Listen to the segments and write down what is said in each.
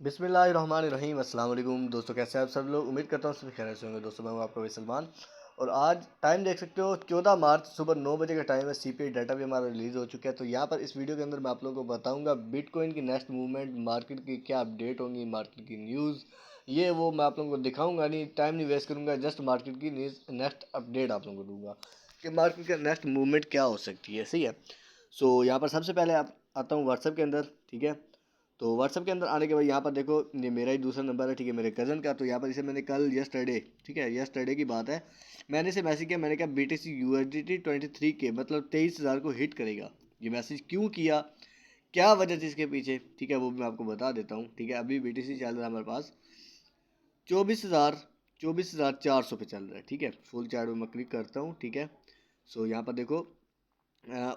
बिस्मिल्लाहिर्रहमानिर्रहीम। अस्सलाम वालेकुम दोस्तों, कैसे हैं आप सब लोग। उम्मीद करता हूँ सभी खैरियत से होंगे। दोस्तों मैं हूँ आपका भाई सलमान और आज टाइम देख सकते हो 14 मार्च सुबह 9 बजे का टाइम है। सीपीआई डाटा भी हमारा रिलीज़ हो चुका है। तो यहाँ पर इस वीडियो के अंदर मैं आप लोगों को बताऊंगा बिटकॉइन की नेक्स्ट मूवमेंट, मार्केट की क्या अपडेट होंगी, मार्केट की न्यूज़, ये वो मैं आप लोगों को दिखाऊंगा। नहीं, टाइम नहीं वेस्ट करूंगा, जस्ट मार्केट की न्यूज़ नेक्स्ट अपडेट आप लोगों को दूंगा कि मार्केट का नेक्स्ट मूवमेंट क्या हो सकती है। सही है। सो यहाँ पर सबसे पहले आप आता हूँ व्हाट्सएप के अंदर। ठीक है। तो व्हाट्सअप के अंदर आने के बाद यहाँ पर देखो, ये मेरा ही दूसरा नंबर है। ठीक है, मेरे कज़न का। तो यहाँ पर इसे मैंने कल यस्टरडे, ठीक है यस्टरडे की बात है, मैंने इसे मैसेज किया। मैंने कहा BTC USDT 23 के मतलब 23,000 को हिट करेगा। ये मैसेज क्यों किया, क्या वजह थी इसके पीछे, ठीक है, वो भी मैं आपको बता देता हूँ। ठीक है, अभी BTC चल रहा है हमारे पास 24,400 पे चल रहा है। ठीक है, फुल चार्ट में मैं क्लिक करता हूँ। ठीक है। सो यहाँ पर देखो,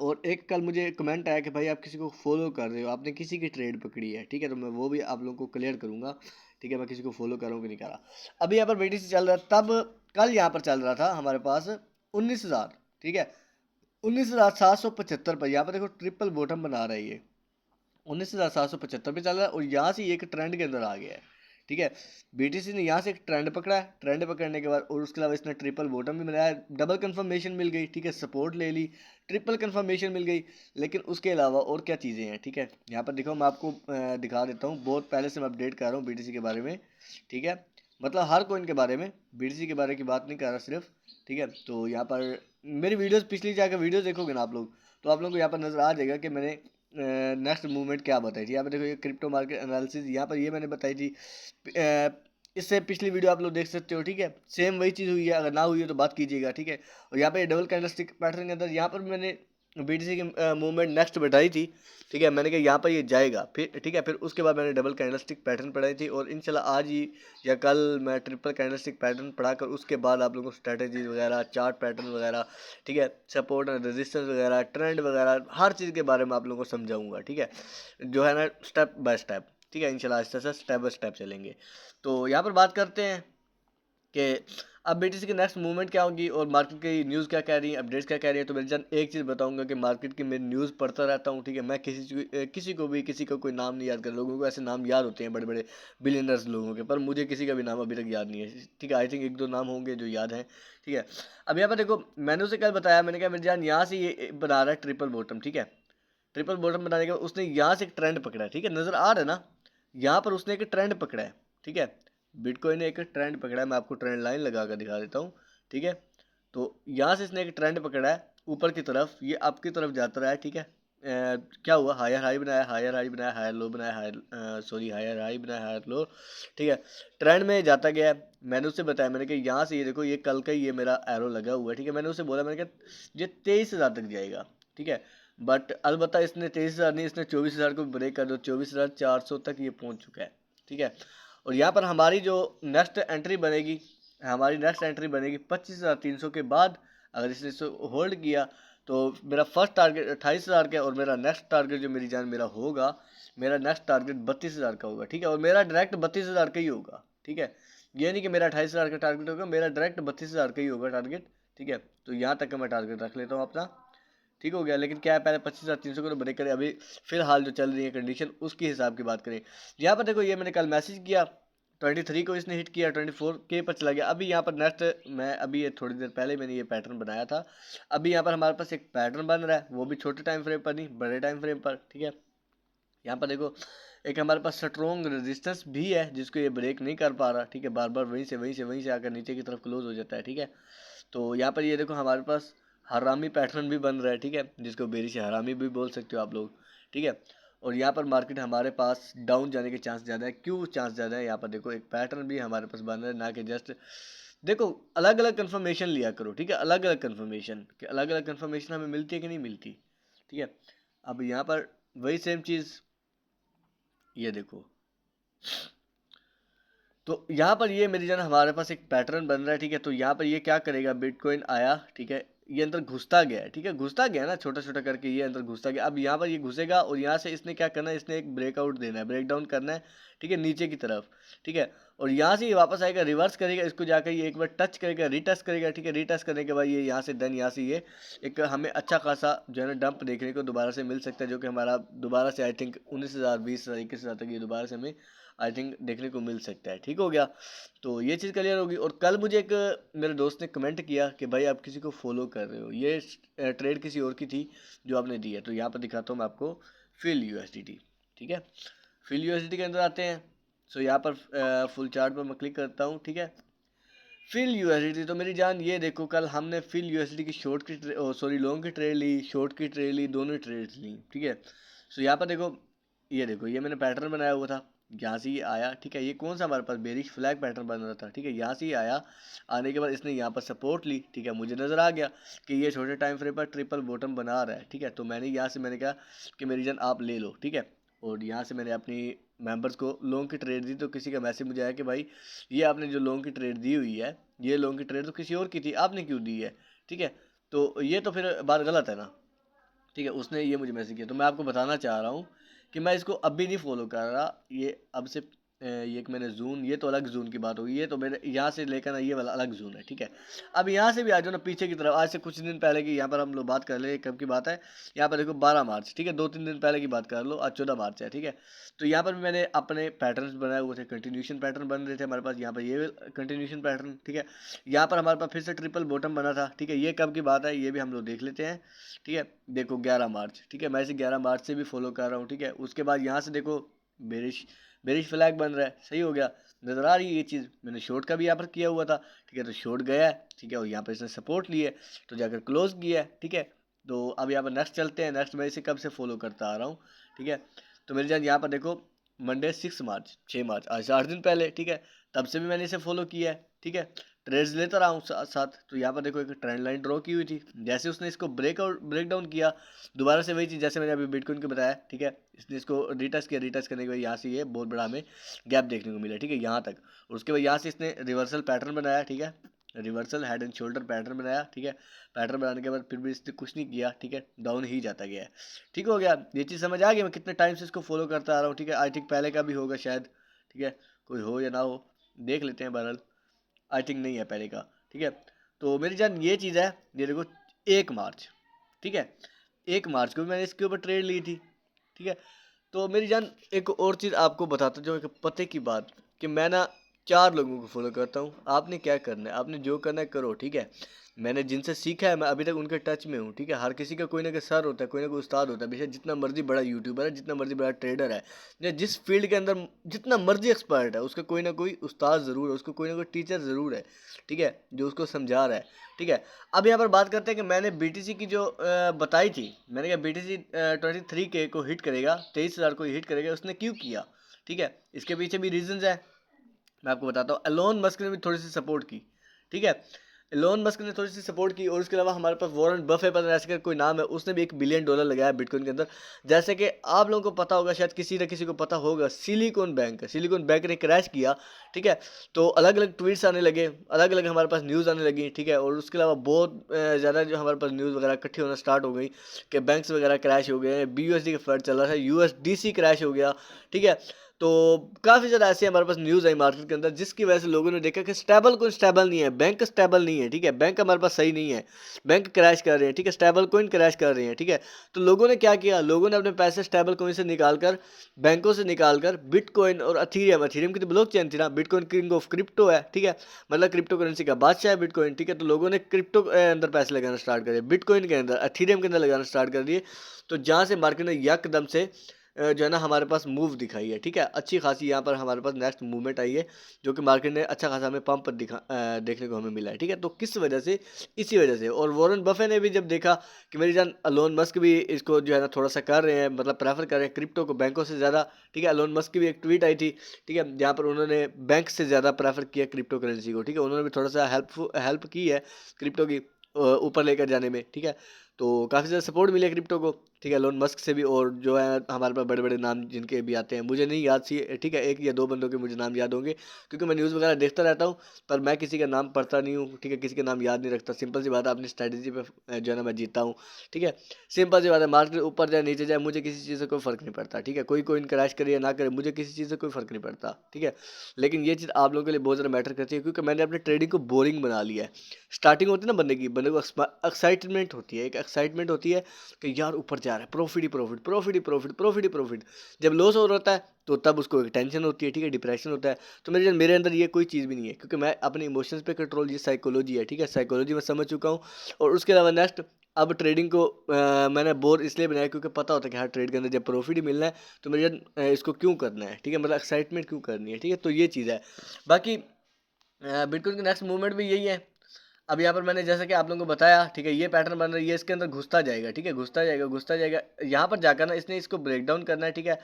और एक कल मुझे कमेंट आया कि भाई आप किसी को फॉलो कर रहे हो, आपने किसी की ट्रेड पकड़ी है। ठीक है, तो मैं वो भी आप लोगों को क्लियर करूंगा। ठीक है, मैं किसी को फॉलो कर रहा हूँ कि नहीं कर रहा। अभी यहाँ पर BTC चल रहा है, तब कल यहाँ पर चल रहा था हमारे पास 19,000। ठीक है, 19,775 पर। यहाँ पर देखो ट्रिपल बॉटम बना रहा है ये, 19,775 पे चल रहा है और यहाँ से ये एक ट्रेंड के अंदर आ गया है। ठीक है, BTC ने यहाँ से एक ट्रेंड पकड़ा है। ट्रेंड पकड़ने के बाद और उसके अलावा इसने ट्रिपल बॉटम भी बनाया, डबल कंफर्मेशन मिल गई। ठीक है, सपोर्ट ले ली, ट्रिपल कंफर्मेशन मिल गई। लेकिन उसके अलावा और क्या चीज़ें हैं। ठीक है, यहाँ पर देखो मैं आपको दिखा देता हूँ। बहुत पहले से मैं अपडेट कर रहा हूँ BTC के बारे में। ठीक है, मतलब हर कोइन के बारे में, BTC के बारे की बात नहीं कर रहा सिर्फ। ठीक है, तो यहाँ पर मेरी वीडियोस पिछली जाकर वीडियोस देखोगे ना आप लोग, तो आप लोगों को यहाँ पर नज़र आ जाएगा कि मैंने नेक्स्ट मूवमेंट क्या बताई थी। यहाँ पे देखो ये क्रिप्टो मार्केट एनालिसिस, यहाँ पर ये मैंने बताई थी। इससे पिछली वीडियो आप लोग देख सकते हो। ठीक है, सेम वही चीज़ हुई है, अगर ना हुई है तो बात कीजिएगा। ठीक है, और यहाँ पे डबल कैंडलस्टिक पैटर्न के अंदर यहाँ पर भी मैंने BTC की मूवमेंट नेक्स्ट बताई थी। ठीक है, मैंने कहा यहाँ पर ये जाएगा फिर। ठीक है, फिर उसके बाद मैंने डबल कैंडलस्टिक पैटर्न पढ़ाई थी और इंशाल्लाह आज ही या कल मैं ट्रिपल कैंडलस्टिक पैटर्न पढ़ाकर उसके बाद आप लोगों को स्ट्रेटजीज वगैरह, चार्ट पैटर्न वगैरह, ठीक है, सपोर्ट एंड रेजिस्टेंस वगैरह, ट्रेंड वगैरह, हर चीज़ के बारे में आप लोगों को समझाऊंगा। ठीक है, जो है ना, स्टेप बाय स्टेप। ठीक है, इंशाल्लाह आहिस्ता से स्टेप बाय स्टेप चलेंगे। तो यहाँ पर बात करते हैं कि अब BTC की नेक्स्ट मूवमेंट क्या होगी और मार्केट की न्यूज़ क्या कह रही है, अपडेट्स क्या कह रही है। तो मेरी जान एक चीज़ बताऊंगा कि मार्केट की मैं न्यूज़ पढ़ता रहता हूँ। ठीक है, मैं किसी को कोई नाम नहीं याद कर। लोगों को ऐसे नाम याद होते हैं बड़े बड़े बिलियनर्स लोगों के, पर मुझे किसी का भी नाम अभी तक याद नहीं है। ठीक है, आई थिंक एक दो नाम होंगे जो याद हैं। ठीक है, अब यहाँ पर देखो, मैंने उसे कल बताया, मैंने कहा मेरी जान यहाँ से ये बना रहा है ट्रिपल बॉटम। ठीक है, ट्रिपल बॉटम बनाने के बाद उसने यहाँ से एक ट्रेंड पकड़ा है। ठीक है, नज़र आ रहा है ना, यहाँ पर उसने एक ट्रेंड पकड़ा है। ठीक है, बिटकॉइन ने एक ट्रेंड पकड़ा है, मैं आपको ट्रेंड लाइन लगा कर दिखा देता हूँ। ठीक है, तो यहाँ से इसने एक ट्रेंड पकड़ा है ऊपर की तरफ, ये अप की तरफ जाता रहा है। ठीक है, क्या हुआ, हायर हाई बनाया, हायर हाई बनाया, हायर लो बनाया, हायर हाई बनाया, हायर लो। ठीक है, ट्रेंड में जाता गया है। मैंने उससे बताया, मैंने कहा यहाँ से ये देखो, ये कल का ही ये मेरा एरो लगा हुआ है। ठीक है, मैंने उसे बोला, मैंने कहा ये 23,000 तक जाएगा। ठीक है, बट अलबत्ता इसने 23,000 नहीं, इसने 24,000 को ब्रेक कर दो, 24,400 तक ये पहुंच चुका है। ठीक है, और यहाँ पर हमारी जो नेक्स्ट एंट्री बनेगी, 25,300 के बाद। अगर इसने इसे होल्ड किया तो मेरा फर्स्ट टारगेट 28,000 का है और मेरा नेक्स्ट टारगेट जो मेरी जान मेरा होगा, मेरा नेक्स्ट टारगेट 32,000 का होगा। ठीक है, और मेरा डायरेक्ट 32,000 का ही होगा। ठीक है, ये नहीं कि मेरा 28,000 का टारगेट होगा, मेरा डायरेक्ट 32,000 का ही होगा टारगेट। ठीक है, तो यहाँ तक का मैं टारगेट रख लेता हूँ अपना। ठीक हो गया, लेकिन क्या है, पहले 25,300 को तो ब्रेक करें। अभी फिलहाल जो चल रही है कंडीशन उसके हिसाब की बात करें। यहाँ पर देखो, ये मैंने कल मैसेज किया, 23 को इसने हिट किया, 24K पर चला गया। अभी यहाँ पर नेक्स्ट, मैं अभी ये थोड़ी देर पहले मैंने ये पैटर्न बनाया था। अभी यहाँ पर हमारे पास एक पैटर्न बन रहा है, वो भी छोटे टाइम फ्रेम पर नहीं, बड़े टाइम फ्रेम पर। ठीक है, यहाँ पर देखो, एक हमारे पास स्ट्रॉन्ग रेजिस्टेंस भी है जिसको ये ब्रेक नहीं कर पा रहा। ठीक है, बार बार वहीं से आकर नीचे की तरफ क्लोज हो जाता है। ठीक है, तो यहाँ पर ये देखो हमारे पास हरामी पैटर्न भी बन रहा है। ठीक है, जिसको बेरिश हरामी भी बोल सकते हो आप लोग। ठीक है, और यहाँ पर मार्केट हमारे पास डाउन जाने के चांस ज़्यादा है। क्यों चांस ज़्यादा है, यहाँ पर देखो एक पैटर्न भी हमारे पास बन रहा है, ना कि जस्ट देखो, अलग अलग कंफर्मेशन लिया करो। ठीक है, अलग अलग कंफर्मेशन, कि अलग अलग कंफर्मेशन हमें मिलती है कि नहीं मिलती। ठीक है, अब यहाँ पर वही सेम चीज़, ये देखो, तो यहाँ पर ये मेरी जान हमारे पास एक पैटर्न बन रहा है। ठीक है, तो यहाँ पर ये क्या करेगा, बिटकॉइन आया। ठीक है, ये अंदर घुसता गया है। ठीक है, घुसता गया ना, छोटा छोटा करके ये अंदर घुसता गया। अब यहाँ पर ये घुसेगा और यहाँ से इसने क्या करना है, इसने एक ब्रेकआउट देना है, ब्रेक डाउन करना है। ठीक है, नीचे की तरफ। ठीक है, और यहाँ से ये वापस आएगा, रिवर्स करेगा, इसको जाकर ये एक बार टच करेगा, रीटच करेगा, ठीक है। रीटच करने के बाद ये यहाँ से डन, यहाँ से ये एक हमें अच्छा खासा जो है ना डंप देखने को दोबारा से मिल सकता है, जो कि हमारा दोबारा से आई थिंक 19,000 20,000 21,000 तक ये दोबारा से हमें आई थिंक देखने को मिल सकता है। ठीक हो गया, तो ये चीज़ क्लियर होगी। और कल मुझे एक मेरे दोस्त ने कमेंट किया कि भाई आप किसी को फॉलो कर रहे हो, ये ट्रेड किसी और की थी जो आपने दी है। तो यहाँ पर दिखाता हूँ मैं आपको फिल यूएसडीटी, ठीक है। फिल यूएसडीटी के अंदर आते हैं। सो यहाँ पर फुल चार्ट पर मैं क्लिक करता हूँ, ठीक है। फिल यूएसडीटी, तो मेरी जान ये देखो, कल हमने फिल यूएसडीटी की शॉर्ट की सॉरी लॉन्ग की ट्रेड ली, शॉर्ट की ट्रेड ली, दोनों ट्रेड्स ली, ठीक है। सो यहाँ पर देखो, ये देखो, ये मैंने पैटर्न बनाया हुआ था, यहाँ से ये आया, ठीक है। ये कौन सा हमारे पास बेरिश फ्लैग पैटर्न बन रहा था, ठीक है। यहाँ से ये आया, आने के बाद इसने यहाँ पर सपोर्ट ली, ठीक है। मुझे नज़र आ गया कि ये छोटे टाइम फ्रेम पर ट्रिपल बॉटम बना रहा है, ठीक है। तो मैंने यहाँ से मैंने कहा कि मेरी जान आप ले लो, ठीक है। और यहाँ से मैंने अपनी मेंबर्स को लॉन्ग की ट्रेड दी। तो किसी का मैसेज मुझे आया कि भाई ये आपने जो लॉन्ग की ट्रेड दी हुई है, ये लॉन्ग की ट्रेड तो किसी और की थी, आपने क्यों दी है, ठीक है। तो ये तो फिर बात गलत है ना, ठीक है। उसने ये मुझे मैसेज किया, तो मैं आपको बताना चाह रहा हूँ कि मैं इसको अभी नहीं फॉलो कर रहा, ये अब से ये एक मैंने जून, ये तो अलग जून की बात होगी, ये तो मेरे यहाँ से लेकर ना ये वाला अलग जून है, ठीक है। अब यहाँ से भी आ जाओ ना पीछे की तरफ, आज से कुछ दिन पहले की यहाँ पर हम लोग बात कर ले, कब की बात है, यहाँ पर देखो 12 मार्च, ठीक है। 2-3 दिन पहले की बात कर लो, आज 14 मार्च है, ठीक है। तो यहाँ पर भी मैंने अपने पैटर्न्स बनाए हुए थे, कंटिन्यूशन पैटर्न बन रहे थे हमारे पास, यहाँ पर ये कंटिन्यूशन पैटर्न, ठीक है। यहाँ पर हमारे पास फिर से ट्रिपल बॉटम बना था, ठीक है। ये कब की बात है ये भी हम लोग देख लेते हैं, ठीक है। देखो 11 मार्च, ठीक है। मैं इसे 11 मार्च से भी फॉलो कर रहा हूँ, ठीक है। उसके बाद यहाँ से देखो बेरिश बेरिश फ्लैग बन रहा है, सही हो गया, नज़र आ रही है ये चीज़। मैंने शॉर्ट का भी यहाँ पर किया हुआ था, ठीक है। तो शॉर्ट गया है, ठीक है। और यहाँ पर इसने सपोर्ट लिए तो जाकर क्लोज किया है, ठीक है। तो अब यहाँ पर नेक्स्ट चलते हैं। नेक्स्ट मैं इसे कब से फॉलो करता आ रहा हूँ, ठीक है। तो मेरी जान यहाँ पर देखो मंडे 6 मार्च 6 मार्च, आज से 8 दिन पहले, ठीक है। तब से भी मैंने इसे फॉलो किया है, ठीक है। ट्रेड्स लेता रहा हूँ साथ साथ। तो यहाँ पर देखो एक ट्रेंड लाइन ड्रॉ की हुई थी, जैसे उसने इसको ब्रेक डाउन किया, दोबारा से वही चीज़ जैसे मैंने अभी बिटकॉइन को बताया, ठीक है। इसने इसको रिटच किया, रिटच करने के बाद यहाँ से ये बहुत बड़ा हमें गैप देखने को मिला, ठीक है, यहाँ तक। और उसके बाद यहाँ से इसने रिवर्सल पैटर्न बनाया, ठीक है। Reversal head and shoulder pattern बनाया, ठीक है। पैटर्न बनाने के बाद फिर भी इसने कुछ नहीं किया, ठीक है, डाउन ही जाता गया है, ठीक हो गया। ये चीज़ समझ आ गई मैं कितने टाइम से इसको फॉलो करता आ रहा हूँ, ठीक है। आई थिंक पहले का भी होगा शायद, ठीक है, कोई हो या ना हो, देख लेते हैं। बहरहाल आई थिंक नहीं है पहले का, ठीक है। तो मेरी जान ये चीज़ है, ये देखो 1 मार्च, ठीक है। 1 मार्च को भी मैंने इसके ऊपर ट्रेड ली थी, ठीक है। तो मेरी जान एक और चीज़ आपको बताता हूँ, एक पते की बात, कि मैं ना 4 लोगों को फॉलो करता हूँ। आपने क्या करना है, आपने जो करना है करो, ठीक है। मैंने जिनसे सीखा है मैं अभी तक उनके टच में हूँ, ठीक है। हर किसी का कोई ना कोई सर होता है, कोई ना कोई उस्ताद होता है, बेशक जितना मर्जी बड़ा यूट्यूबर है, जितना मर्जी बड़ा ट्रेडर है, या जिस फील्ड के अंदर जितना मर्जी एक्सपर्ट है, उसका कोई ना कोई उस्ताद ज़रूर है, उसको कोई ना कोई टीचर ज़रूर है, ठीक है, जो उसको समझा रहा है, ठीक है। अब यहाँ पर बात करते हैं कि मैंने BTC की जो बताई थी, मैंने कहा BTC 23K को हिट करेगा, 23,000 को हिट करेगा, उसने क्यों किया, ठीक है। इसके पीछे भी रीजंस है, मैं आपको बताता हूँ। एलोन मस्क ने भी थोड़ी सी सपोर्ट की, ठीक है। एलोन मस्क ने थोड़ी सी सपोर्ट की, और उसके अलावा हमारे पास वॉरेन बफेट पर ऐसे कोई नाम है, उसने भी $1 बिलियन लगाया बिटकॉइन के अंदर। जैसे कि आप लोगों को पता होगा, शायद किसी न किसी को पता होगा, सिलिकॉन बैंक ने क्रैश किया, ठीक है। तो अलग अलग ट्वीट्स आने लगे, अलग अलग हमारे पास न्यूज़ आने लगी, ठीक है। और उसके अलावा बहुत ज़्यादा जो हमारे पास न्यूज़ वगैरह इकट्ठी होना स्टार्ट हो गई कि बैंक्स वगैरह क्रैश हो गए, BUSD का फ्लड चल रहा था, USDC क्रैश हो गया, ठीक है। तो काफ़ी ज़्यादा ऐसी हमारे पास न्यूज़ आई मार्केट के अंदर, जिसकी वजह से लोगों ने देखा कि स्टेबल कोइन स्टेबल नहीं है, बैंक स्टेबल नहीं है, ठीक है। बैंक हमारे पास सही नहीं है, बैंक क्रैश कर रहे हैं, ठीक है, स्टेबल कोइन क्रैश कर रहे हैं, ठीक है। तो लोगों ने क्या किया, लोगों ने अपने पैसे स्टेबल कोइन से निकाल कर, बैंकों से निकाल कर बिटकॉइन और अथीरियम की तो ब्लॉकचेन थी ना, बिटकॉइन किंग ऑफ क्रिप्टो है, ठीक है, मतलब क्रिप्टो करेंसी का बादशाह है बिटकॉइन, ठीक है। तो लोगों ने क्रिप्टो अंदर पैसे लगाना स्टार्ट करे, बिटकॉइन के अंदर, अथीरियम के अंदर लगाना स्टार्ट कर दिए। तो जहाँ से मार्केट ने यकदम से जो है ना हमारे पास मूव दिखाई है, ठीक है, अच्छी खासी यहाँ पर हमारे पास नेक्स्ट मूवमेंट आई है, जो कि मार्केट ने अच्छा खासा हमें पंप देखने को हमें मिला है, ठीक है। तो किस वजह से, इसी वजह से। और वॉरेन बफे ने भी जब देखा कि मेरी जान एलोन मस्क भी इसको जो है ना थोड़ा सा कर रहे हैं, मतलब प्रेफर कर रहे हैं क्रिप्टो को बैंकों से ज़्यादा, ठीक है। एलोन मस्क की भी एक ट्वीट आई थी, ठीक है, जहाँ पर उन्होंने बैंक से ज़्यादा प्रेफर किया क्रिप्टो करेंसी को, ठीक है। उन्होंने भी थोड़ा सा हेल्प की है क्रिप्टो की ऊपर लेकर जाने में, ठीक है। तो काफ़ी ज़्यादा सपोर्ट मिले क्रिप्टो को। ठीक है, एलोन मस्क से भी, और जो है हमारे पास बड़े बड़े नाम जिनके भी आते हैं, मुझे नहीं याद सी, ठीक है, 1 या 2 बंदों के मुझे नाम याद होंगे, क्योंकि मैं न्यूज़ वगैरह देखता रहता हूँ, पर मैं किसी का नाम पढ़ता नहीं हूँ, ठीक है, किसी का नाम याद नहीं रखता। सिंपल सी बात है, अपनी स्ट्रैटेजी पे जो है ना मैं जीता हूँ, ठीक है। सिंपल सी बात है, मार्केट ऊपर जाए नीचे जाए, मुझे किसी चीज़ से कोई फ़र्क नहीं पड़ता, ठीक है। कोई कोइन क्रैश करे या ना करे, मुझे किसी चीज़ से कोई फ़र्क नहीं पड़ता, ठीक है। लेकिन ये चीज़ आप लोगों के लिए बहुत ज़्यादा मैटर करती है, क्योंकि मैंने अपने ट्रेडिंग को बोरिंग बना लिया है। स्टार्टिंग होती है ना बंदे को एक्साइटमेंट होती है, एक एक्साइटमेंट होती है कि यार ऊपर जा रहा है, प्रॉफिट ही प्रॉफिट, प्रॉफिट ही प्रॉफिट, प्रॉफिट ही प्रॉफिट। जब लॉस हो रहा है तो तब उसको एक टेंशन होती है, ठीक है, डिप्रेशन होता है। तो मेरे अंदर ये कोई चीज़ भी नहीं है, क्योंकि मैं अपने इमोशंस पे कंट्रोल, ये साइकोलॉजी है, ठीक है, साइकोलॉजी में समझ चुका हूँ। और उसके अलावा नेक्स्ट, अब ट्रेडिंग को मैंने बोर इसलिए बनाया क्योंकि पता होता है कि हाँ ट्रेड के अंदर जब प्रॉफिट ही मिलना है तो मुझे इसको क्यों करना है, ठीक है, मतलब एक्साइटमेंट क्यों करनी है, ठीक है। तो ये चीज़ है। बाकी बिटकॉइन की नेक्स्ट मूवमेंट भी यही है। अब यहाँ पर मैंने जैसा कि आप लोगों को बताया, ठीक है, ये पैटर्न बन रहा है, ये इसके अंदर घुसता जाएगा, ठीक है, घुसता जाएगा, घुसता जाएगा। यहाँ पर जाकर ना इसने इसको ब्रेक डाउन करना है, ठीक है।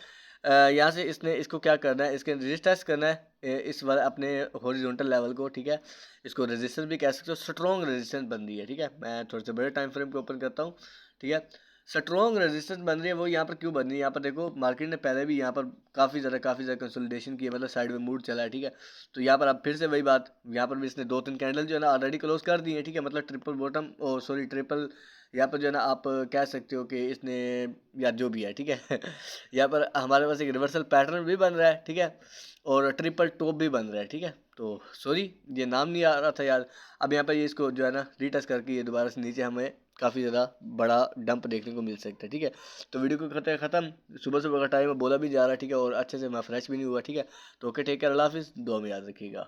यहाँ से इसने इसको क्या करना है, इसके रेजिस्टेंस करना है, इस वाले अपने हॉरिजॉन्टल लेवल को, ठीक है। इसको रेजिस्टेंस भी कह सकते हो, स्ट्रॉन्ग रेजिस्टेंस बन रही है, ठीक है। मैं थोड़े से बड़े टाइम फ्रेम को ओपन करता हूँ, ठीक है। स्ट्रॉन्ग रेजिस्टेंस बन रही है, वो यहाँ पर क्यों बन रही है, यहाँ पर देखो मार्केट ने पहले भी यहाँ पर काफ़ी ज़्यादा कंसोलिडेशन की है, मतलब साइड में मूड चला है, ठीक है। तो यहाँ पर अब फिर से वही बात, यहाँ पर भी इसने 2-3 कैंडल जो है ना ऑलरेडी क्लोज कर दी है, ठीक है, मतलब ट्रिपल बॉटम, ओ सॉरी ट्रिपल, यहाँ पर जो है ना आप कह सकते हो कि इसने, या जो भी है, ठीक है। यहाँ पर हमारे पास एक रिवर्सल पैटर्न भी बन रहा है, ठीक है, और ट्रिपल टॉप भी बन रहा है, ठीक है। तो सॉरी ये नाम नहीं आ रहा था यार। अब यहाँ पर ये इसको जो है ना रीटच करके ये दोबारा से नीचे हमें काफ़ी ज़्यादा बड़ा डंप देखने को मिल सकता है, ठीक है। तो वीडियो को करते हैं ख़त्म, सुबह सुबह का टाइम है, बोला भी जा रहा है, ठीक है, और अच्छे से मैं फ्रेश भी नहीं हुआ, ठीक है। तो ओके, टेक केयर, अल्लाह हाफिज़, दुआ में याद रखिएगा।